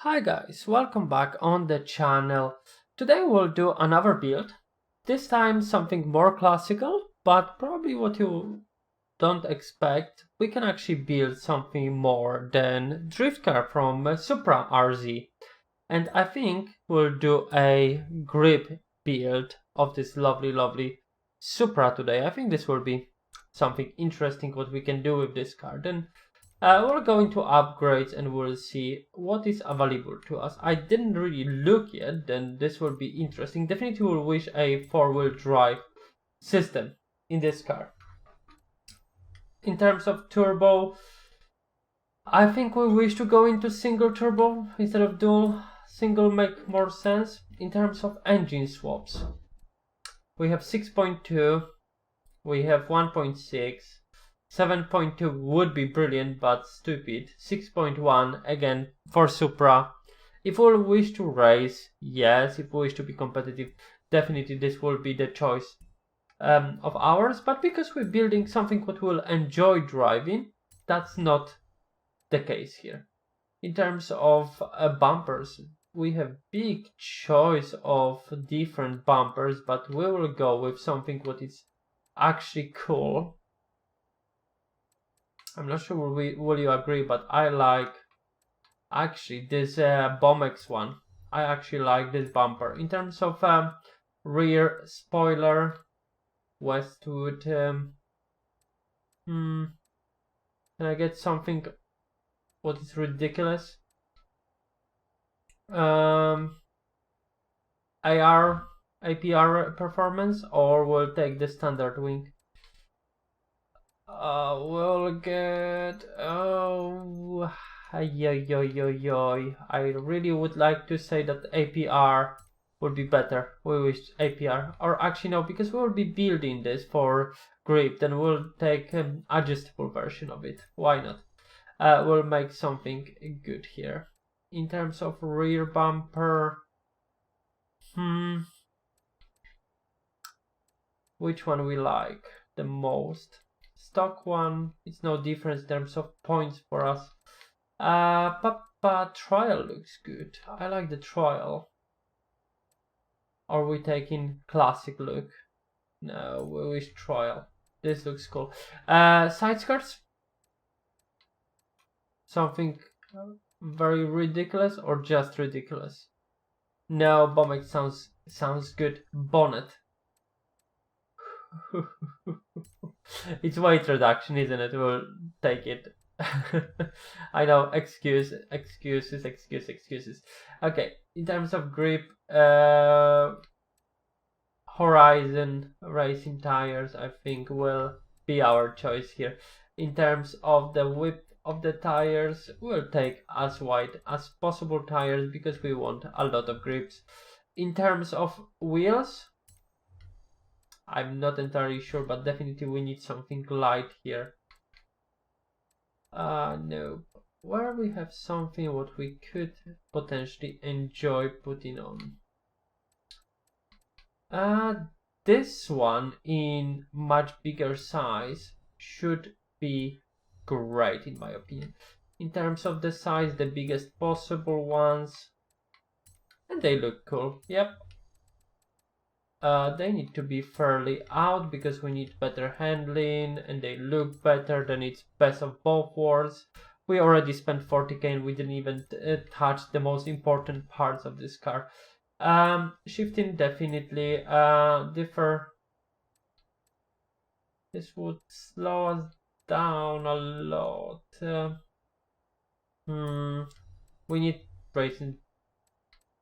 Hi guys, welcome back on the channel. Today we'll do another build. This time something more classical, but probably what you don't expect. We can actually build something more than drift car from Supra RZ. And I think we'll do a grip build of this lovely Supra today. I think this will be something interesting what we can do with this car. Then we're going to upgrades and we'll see what is available to us. I didn't really look yet, then this will be interesting. Definitely will wish a four-wheel drive system in this car. In terms of turbo, I think we wish to go into single turbo instead of dual. Single make more sense. In terms of engine swaps, we have 6.2, we have 1.6, 7.2 would be brilliant but stupid. 6.1 again for Supra. If we wish to race, yes. If we wish to be competitive, definitely this will be the choice of ours. But because we're building something what we'll enjoy driving, that's not the case here. In terms of bumpers, we have big choice of different bumpers, but we will go with something what is actually cool. I'm not sure will you agree, but I like actually this Bomex one. I actually like this bumper. In terms of rear spoiler, Westwood, can I get something what is ridiculous? APR performance, or we'll take the standard wing? We'll get I really would like to say that APR would be better. We wish APR, or actually no, because we'll be building this for grip, then we'll take an adjustable version of it. Why not? We'll make something good here. In terms of rear bumper, which one we like the most? Stock one, it's no difference in terms of points for us. Trial looks good. I like the trial. Or we taking classic look? No, we wish trial. This looks cool. Side skirts? Something very ridiculous or just ridiculous? No, Bomex sounds good. Bonnet. It's weight reduction, isn't it? We'll take it. I know, excuses. Okay, in terms of grip, Horizon racing tires, I think, will be our choice here. In terms of the width of the tires, we'll take as wide as possible tires because we want a lot of grips. In terms of wheels, I'm not entirely sure, but definitely we need something light here. No. Where we have something what we could potentially enjoy putting on. This one in much bigger size should be great in my opinion. In terms of the size, the biggest possible ones. And they look cool, yep. They need to be fairly out because we need better handling and they look better. Then it's best of both worlds. We already spent 40k and we didn't even touch the most important parts of this car. Shifting definitely differ. This would slow us down a lot. We need racing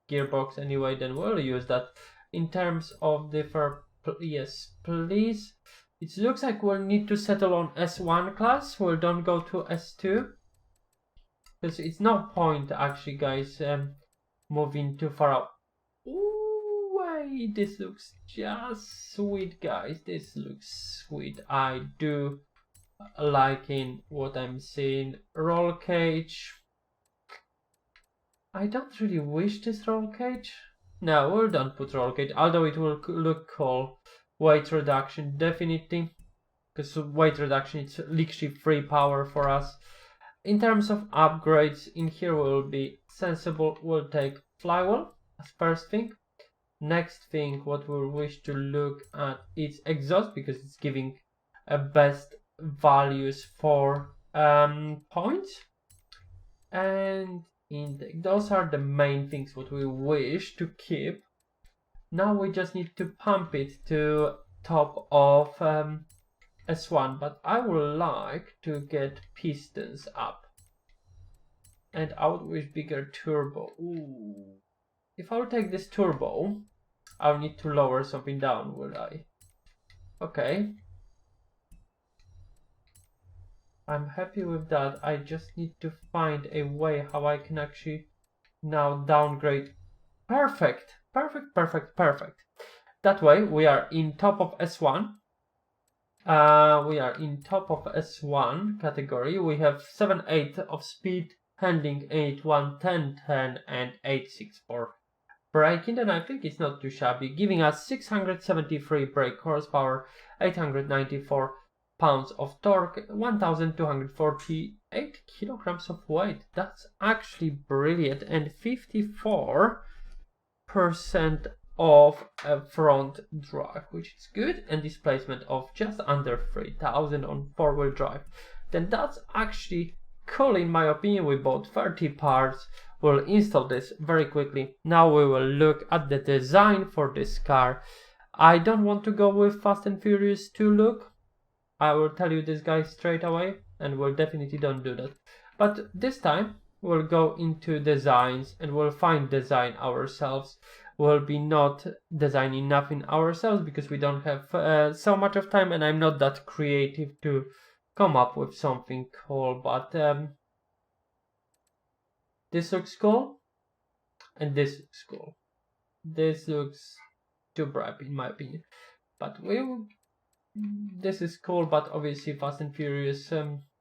gearbox anyway, then we'll use that. In terms of differ, yes please. It looks like we'll need to settle on S1 class. We'll don't go to S2 because it's no point actually, guys, moving too far up. Ooh, wait, this looks just sweet, guys. This looks sweet. I do liking what I'm seeing. Roll cage. I don't really wish this roll cage. No, we don't put roll cage, although it will look cool. Weight reduction, definitely. Because weight reduction, it's literally free power for us. In terms of upgrades, in here will be sensible. We'll take flywheel as first thing. Next thing, what we'll wish to look at is exhaust, because it's giving best values for points. And intake. Those are the main things what we wish to keep. Now we just need to pump it to top of S1, but I would like to get pistons up. And I would wish bigger turbo. Ooh. If I'll take this turbo, I'll need to lower something down, will I? Okay. I'm happy with that. I just need to find a way how I can actually now downgrade. Perfect. Perfect, perfect, perfect. That way we are in top of S1. We are in top of S1 category. We have 7.8 of speed, handling 8.1, 10.10 and 8.64 braking. And I think it's not too shabby, giving us 673 brake horsepower, 894 pounds of torque, 1248 kilograms of weight. That's actually brilliant. And 54% of a front drive, which is good, and displacement of just under 3000 on four-wheel drive. Then that's actually cool in my opinion. We bought 30 parts. We'll install this very quickly. Now we will look at the design for this car. I don't want to go with Fast and Furious 2 look. I will tell you this guy straight away, and we'll definitely don't do that. But this time we'll go into designs and we'll find design ourselves. We'll be not designing nothing ourselves because we don't have so much of time, and I'm not that creative to come up with something cool. But this looks cool, and this looks cool. This looks too bright in my opinion, but this is cool. But obviously Fast and Furious,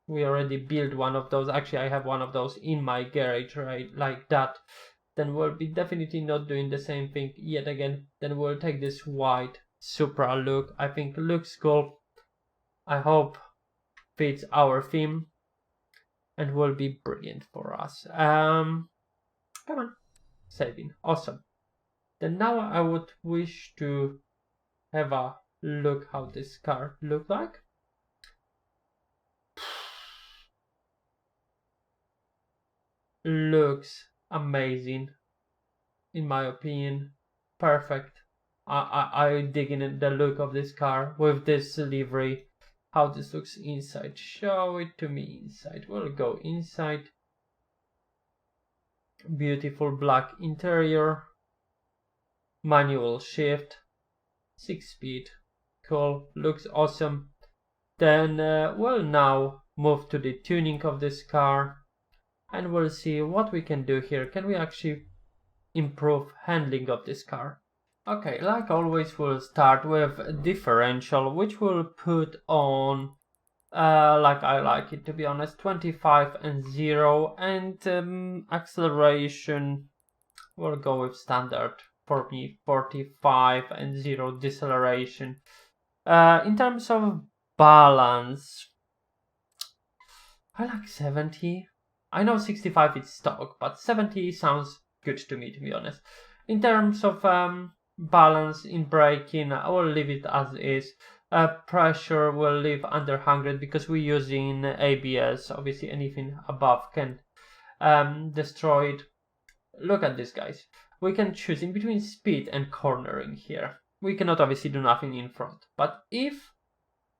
we already built one of those. Actually, I have one of those in my garage, right, like that. Then we'll be definitely not doing the same thing yet again. Then we'll take this white Supra look. I think looks cool. I hope fits our theme and will be brilliant for us. Come on, saving, awesome. Then now I would wish to have a look how this car look like. Looks amazing in my opinion. Perfect. I dig in the look of this car with this livery. How this looks inside. Show it to me inside. We'll go inside. Beautiful black interior. Manual shift. 6-speed. Cool. Looks awesome. Then we'll now move to the tuning of this car. And we'll see what we can do here. Can we actually improve handling of this car? Okay, like always, we'll start with differential, which we'll put on like I like it, to be honest, 25 and 0, and acceleration we'll go with standard for me, 45 and 0 deceleration. In terms of balance, I like 70. I know 65 is stock, but 70 sounds good to me, to be honest. In terms of balance in braking, I will leave it as is. Pressure will leave under 100 because we're using ABS. Obviously anything above can destroy it. Look at this, guys. We can choose in between speed and cornering here. We cannot obviously do nothing in front, but if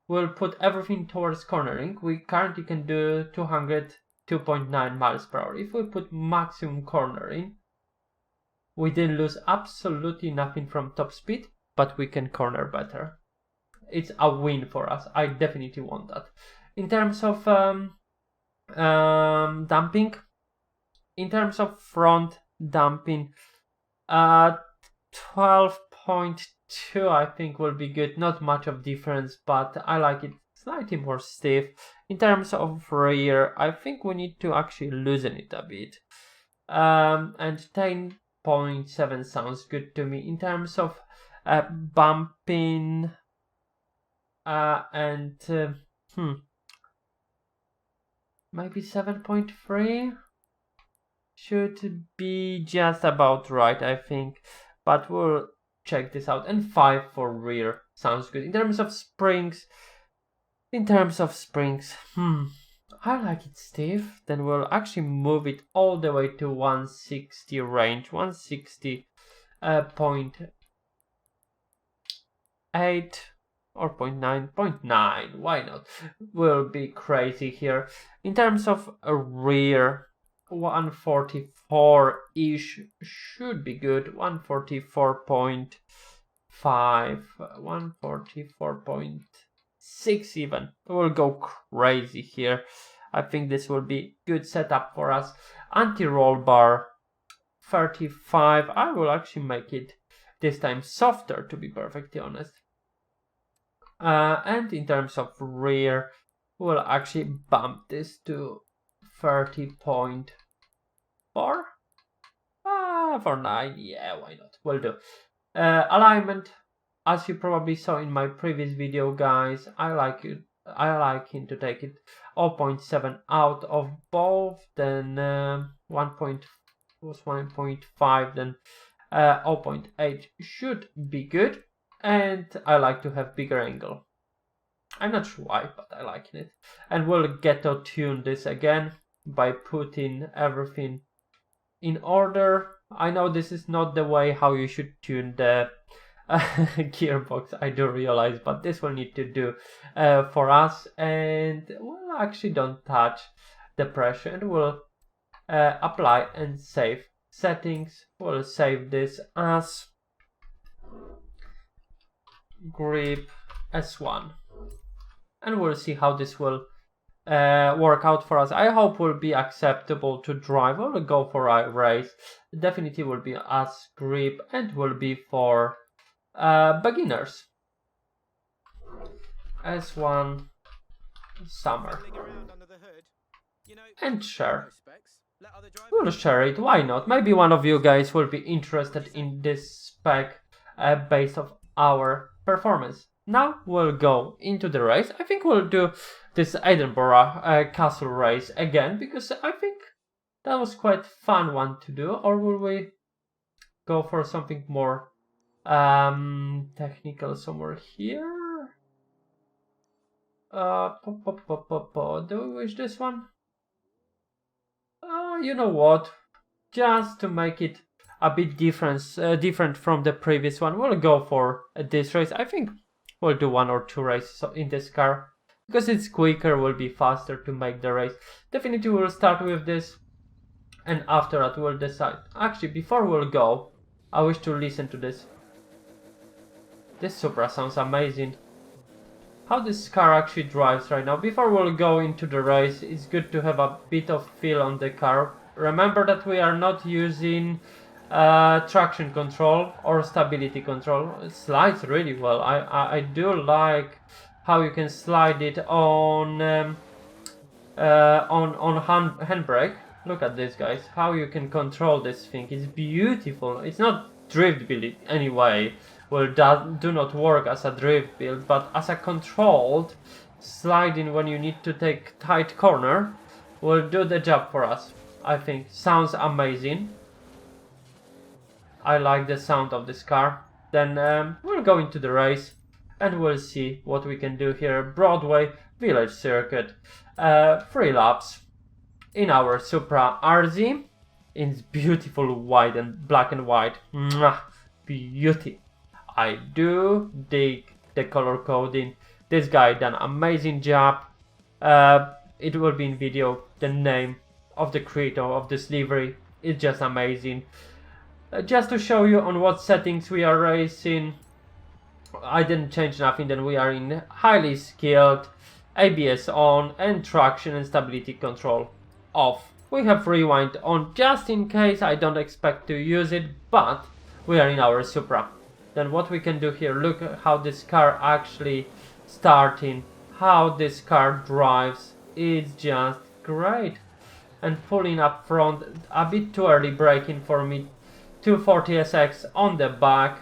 we'll put everything towards cornering, we currently can do 202.9 miles per hour. If we put maximum cornering, we didn't lose absolutely nothing from top speed, but we can corner better. It's a win for us. I definitely want that. In terms of damping, in terms of front damping, 12.2 I think will be good. Not much of difference, but I like it slightly more stiff. In terms of rear, I think we need to actually loosen it a bit. And 10.7 sounds good to me. In terms of bumping maybe 7.3 should be just about right, I think, but we'll check this out. And 5 for rear sounds good. In terms of springs, I like it stiff. Then we'll actually move it all the way to 160 range, 160.8 or 0.9, why not? We'll be crazy here. In terms of a rear, 144-ish should be good. 144.5, 144.6 even. We'll go crazy here. I think this will be good setup for us. Anti-roll bar 35. I will actually make it this time softer, to be perfectly honest. And in terms of rear, we'll actually bump this to 30.4. For 9, yeah, why not? Will do. Alignment, as you probably saw in my previous video, guys, I like him to take it 0.7 out of both, then 1.5, then 0.8 should be good. And I like to have bigger angle. I'm not sure why, but I like it. And we'll ghetto tune this again by putting everything in order. I know this is not the way how you should tune the gearbox, I do realize, but this will need to do for us. And we'll actually don't touch the pressure, and we'll apply and save settings. We'll save this as grip S1, and we'll see how this will work out for us. I hope will be acceptable to drive. We'll go for a race. Definitely will be as grip and will be for beginners. S1 summer and share. We'll share it, why not? Maybe one of you guys will be interested in this spec based of our performance. Now we'll go into the race. I think we'll do this Edinburgh Castle race again, because I think that was quite fun one to do. Or will we go for something more technical somewhere here? Do we wish this one? You know what? Just to make it a bit different from the previous one, we'll go for this race. I think we'll do 1 or 2 races in this car because it's quicker, will be faster to make the race. Definitely we'll start with this, and after that we'll decide. Actually, before we'll go, I wish to listen to this. This Supra sounds amazing. How this car actually drives right now. Before we'll go into the race, it's good to have a bit of feel on the car. Remember that we are not using traction control or stability control. It slides really well. I do like how you can slide it on handbrake. Look at this, guys. How you can control this thing. It's beautiful. It's not drift build anyway. Well, that do not work as a drift build, but as a controlled sliding when you need to take tight corner will do the job for us. I think sounds amazing. I like the sound of this car. Then we'll go into the race and we'll see what we can do here. Broadway Village Circuit, 3 laps in our Supra RZ. It's beautiful white and black and white. Mwah, beauty. I do dig the color coding. This guy done amazing job. It will be in video. The name of the creator of this livery is just amazing. Just to show you on what settings we are racing, I didn't change nothing. Then we are in highly skilled, ABS on, and traction and stability control off. We have rewind on just in case. I don't expect to use it, but we are in our Supra. Then what we can do here, look at how this car actually starting, how this car drives, is just great. And pulling up front, a bit too early braking for me. 240 SX on the back.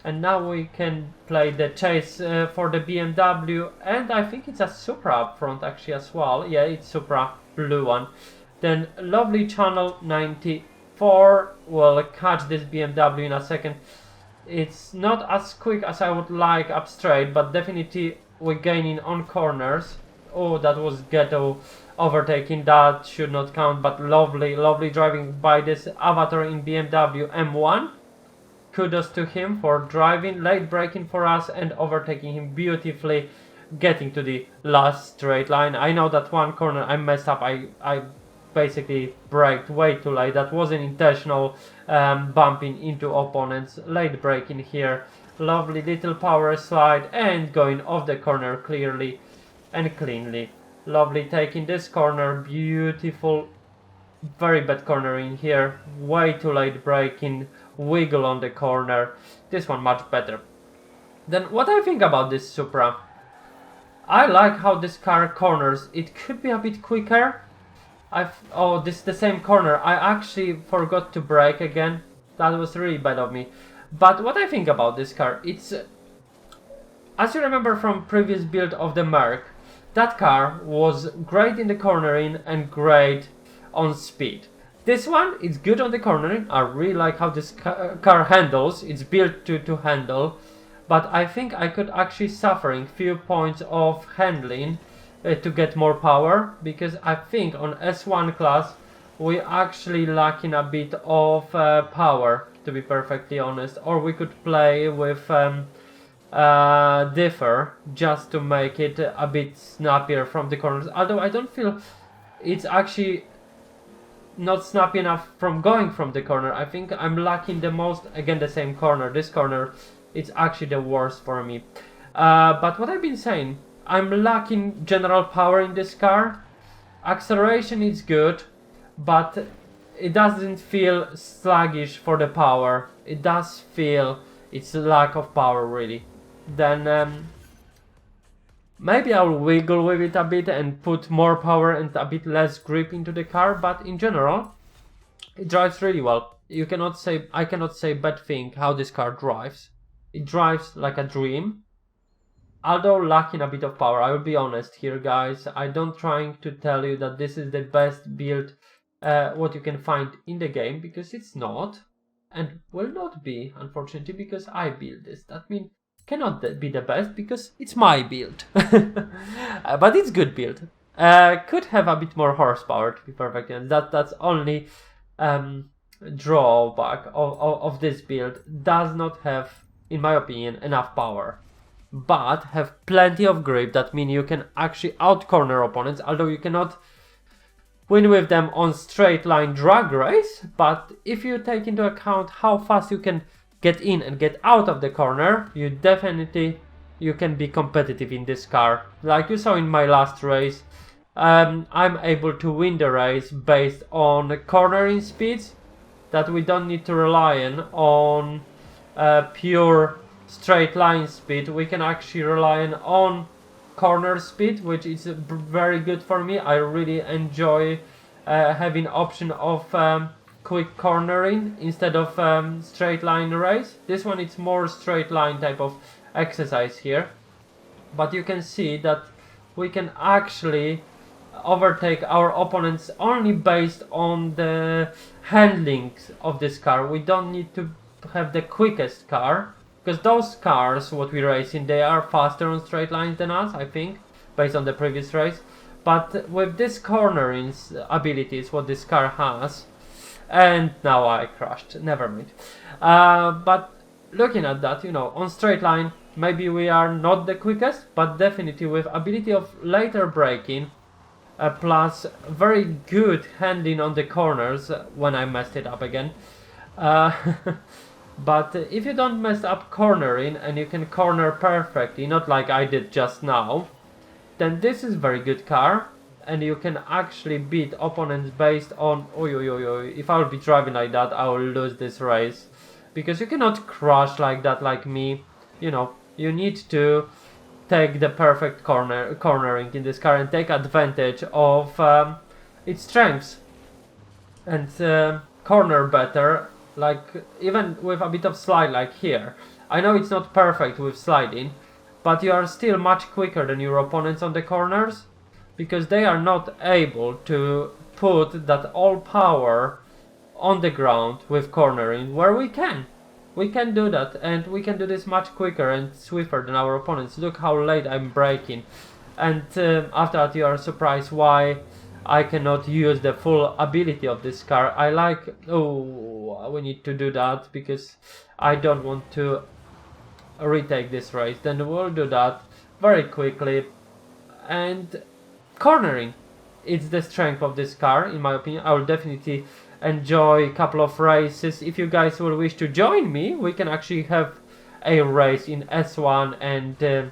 And now we can play the chase for the BMW, and I think it's a Supra up front actually as well. Yeah, it's Supra, blue one. Then lovely channel 94. We'll catch this BMW in a second. It's not as quick as I would like up straight, but definitely we're gaining on corners. Oh, that was ghetto overtaking, that should not count, but lovely driving by this avatar in BMW M1. Kudos to him for driving, late braking for us and overtaking him beautifully, getting to the last straight line. I know that one corner I messed up, I basically braked way too late. That wasn't intentional, bumping into opponents, late braking here. Lovely little power slide and going off the corner clearly and cleanly. Lovely taking this corner, beautiful. Very bad cornering here, way too late braking, wiggle on the corner. This one much better. Then what I think about this Supra, I like how this car corners. It could be a bit quicker. Oh, this is the same corner. I actually forgot to brake again. That was really bad of me. But what I think about this car, it's, as you remember from previous build of the Merc, that car was great in the cornering and great on speed. This one is good on the cornering. I really like how this car handles. It's built to handle, but I think I could actually suffering few points of handling to get more power, because I think on S1 class we actually lacking a bit of power, to be perfectly honest. Or we could play with differ just to make it a bit snappier from the corners, although I don't feel it's actually not snappy enough from going from the corner. I think I'm lacking the most. Again, the same corner. This corner, it's actually the worst for me. But what I've been saying, I'm lacking general power in this car. Acceleration is good, but it doesn't feel sluggish for the power. It does feel it's lack of power really. Then maybe I'll wiggle with it a bit and put more power and a bit less grip into the car, but in general, it drives really well. I cannot say bad thing how this car drives. It drives like a dream, although lacking a bit of power. I will be honest here, guys. I don't trying to tell you that this is the best build what you can find in the game, because it's not, and will not be, unfortunately, because I built this. That means cannot be the best because it's my build. But it's good build. Could have a bit more horsepower, to be perfect, and that's only drawback of this build. Does not have, in my opinion, enough power, but have plenty of grip. That means you can actually out corner opponents, although you cannot win with them on straight line drag race. But if you take into account how fast you can get in and get out of the corner, you can be competitive in this car. Like you saw in my last race, I'm able to win the race based on cornering speeds, that we don't need to rely on pure straight line speed. We can actually rely on corner speed, which is very good for me. I really enjoy having option of quick cornering instead of straight line race. This one, it's more straight line type of exercise here, but you can see that we can actually overtake our opponents only based on the handling of this car. We don't need to have the quickest car, because those cars what we race in, they are faster on straight lines than us, I think, based on the previous race. But with this cornering abilities what this car has, and now I crashed, never mind. But looking at that, on straight line, maybe we are not the quickest, but definitely with ability of later braking, plus very good handling on the corners when I messed it up again. But if you don't mess up cornering and you can corner perfectly, not like I did just now, then this is very good car, and you can actually beat opponents based on, if I will be driving like that, I will lose this race, because you cannot crash like that like me. You need to take the perfect cornering in this car and take advantage of its strengths and corner better. Like even with a bit of slide like here, I know it's not perfect with sliding, but you are still much quicker than your opponents on the corners, because they are not able to put that all power on the ground with cornering, where we can. We can do that, and we can do this much quicker and swifter than our opponents. Look how late I'm braking. And after that you are surprised why I cannot use the full ability of this car. I like... Oh, we need to do that because I don't want to retake this race. Then we'll do that very quickly. And cornering, it's the strength of this car, in my opinion. I will definitely enjoy a couple of races. If you guys will wish to join me, we can actually have a race in S1 and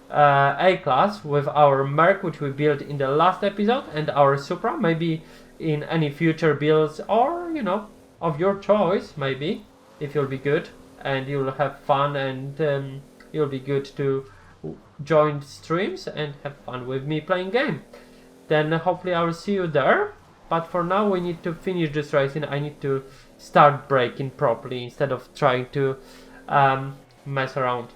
A-Class with our Merc, which we built in the last episode, and our Supra, maybe in any future builds, or, you know, of your choice, maybe, if you'll be good, and you'll have fun, and you'll be good to join streams and have fun with me playing game. Then hopefully I will see you there, but for now we need to finish this race, and I need to start braking properly instead of trying to mess around.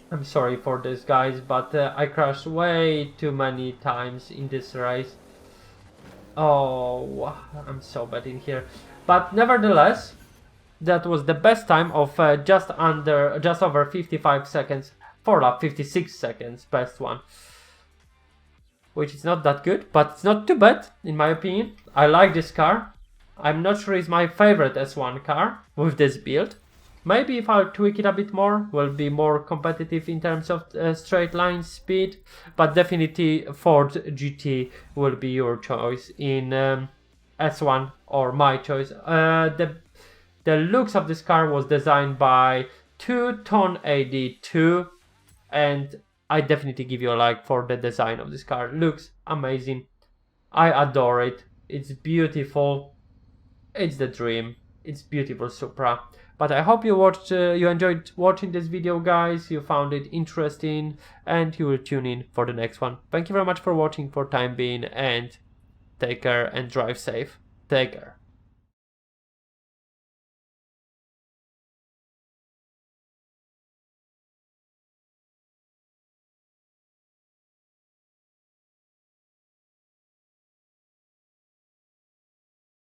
I'm sorry for this, guys, but I crashed way too many times in this race. Oh, I'm so bad in here. But nevertheless, that was the best time of just over 55 seconds for lap, 56 seconds, best one. Which is not that good, but it's not too bad, in my opinion. I like this car. I'm not sure it's my favorite S1 car with this build. Maybe if I'll tweak it a bit more, we'll be more competitive in terms of straight line speed, but definitely Ford GT will be your choice in S1, or my choice. The looks of this car was designed by 2TonAD2, and I definitely give you a like for the design of this car. Looks amazing. I adore it. It's beautiful. It's the dream. It's beautiful Supra. But I hope you enjoyed watching this video, guys. You found it interesting, and you will tune in for the next one. Thank you very much for watching for time being, and take care and drive safe. Take care.